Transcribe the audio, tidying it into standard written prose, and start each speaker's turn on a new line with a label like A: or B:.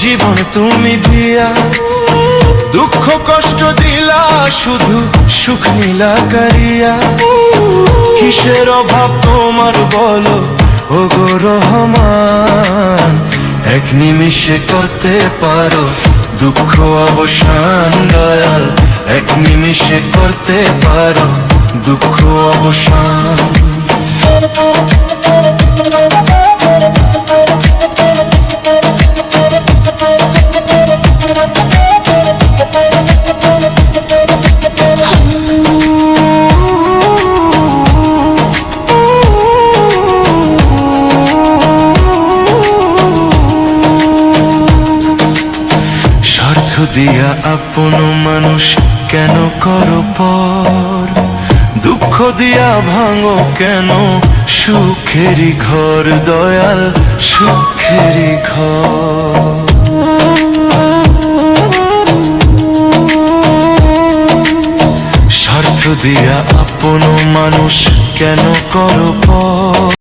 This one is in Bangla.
A: জীবন তুমি দিয়া দুঃখ কষ্ট দিলা, শুধু সুখ নীলা কারিয়া। কিসের অভাব তোমার বলো ওগো রহমান, এক নিমিষে করতে পারো দুঃখ অবসান দয়াল, এক নিমিষে করতে পারো দুঃখ অবসান। স্বার্থ দিয়া আপন মানুষ কেন করো পর, দুঃখ দিয়া ভাঙো কেন সুখেরই ঘর দয়াল, সুখেরই ঘর। স্বার্থ দিয়া আপন মানুষ কেন করো পর।